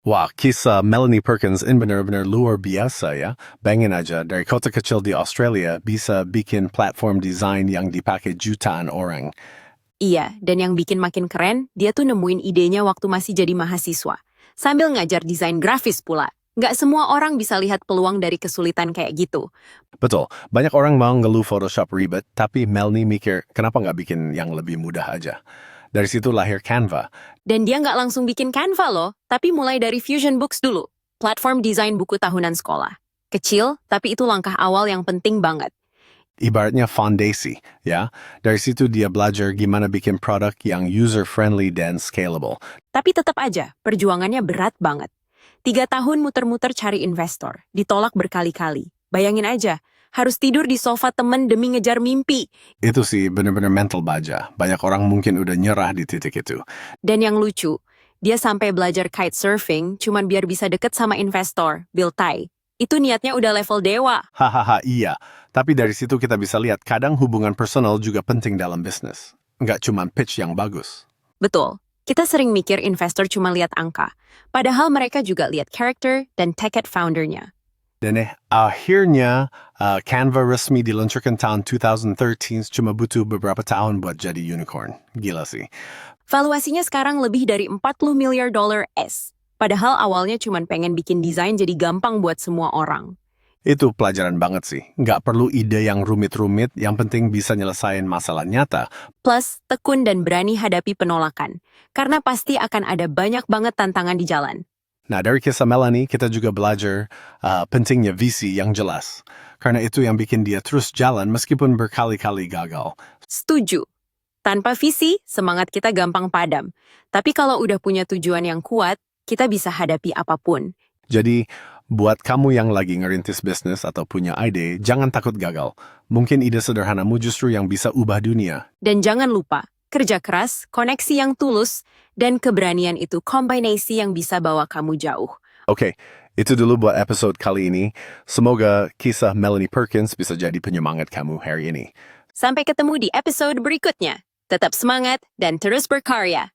Wah, kisah Melanie Perkins ini benar-benar luar biasa ya. Bayangin aja, dari kota kecil di Australia bisa bikin platform desain yang dipakai jutaan orang. Iya, dan yang bikin makin keren, dia tuh nemuin idenya waktu masih jadi mahasiswa. Sambil ngajar desain grafis pula. Nggak semua orang bisa lihat peluang dari kesulitan kayak gitu. Betul, banyak orang mau ngeluh Photoshop ribet, tapi Melanie mikir, kenapa nggak bikin yang lebih mudah aja? Dari situ lahir Canva. Dan dia nggak langsung bikin Canva loh, tapi mulai dari Fusion Books dulu. Platform desain buku tahunan sekolah. Kecil, tapi itu langkah awal yang penting banget. Ibaratnya fondasi, ya. Dari situ dia belajar gimana bikin produk yang user-friendly dan scalable. Tapi tetap aja, perjuangannya berat banget. 3 tahun muter-muter cari investor, ditolak berkali-kali. Bayangin aja, harus tidur di sofa temen demi ngejar mimpi. Itu sih bener-bener mental baja. Banyak orang mungkin udah nyerah di titik itu. Dan yang lucu, dia sampai belajar kitesurfing cuman biar bisa deket sama investor, Bill Tai. Itu niatnya udah level dewa. Hahaha, iya. Tapi dari situ kita bisa lihat kadang hubungan personal juga penting dalam bisnis. Nggak cuma pitch yang bagus. Betul, kita sering mikir investor cuma lihat angka. Padahal mereka juga lihat karakter dan ticket foundernya. Dan akhirnya Canva resmi diluncurkan tahun 2013 cuma butuh beberapa tahun buat jadi unicorn. Gila sih. Valuasinya sekarang lebih dari 40 miliar dolar US. Padahal awalnya cuma pengen bikin desain jadi gampang buat semua orang. Itu pelajaran banget sih. Nggak perlu ide yang rumit-rumit, yang penting bisa nyelesain masalah nyata. Plus, tekun dan berani hadapi penolakan. Karena pasti akan ada banyak banget tantangan di jalan. Nah, dari kisah Melanie, kita juga belajar pentingnya visi yang jelas. Karena itu yang bikin dia terus jalan meskipun berkali-kali gagal. Setuju. Tanpa visi, semangat kita gampang padam. Tapi kalau udah punya tujuan yang kuat, kita bisa hadapi apapun. Jadi, buat kamu yang lagi ngerintis bisnis atau punya ide, jangan takut gagal. Mungkin ide sederhanamu justru yang bisa ubah dunia. Dan jangan lupa, kerja keras, koneksi yang tulus, dan keberanian itu kombinasi yang bisa bawa kamu jauh. Oke, itu dulu buat episode kali ini. Semoga kisah Melanie Perkins bisa jadi penyemangat kamu hari ini. Sampai ketemu di episode berikutnya. Tetap semangat dan terus berkarya.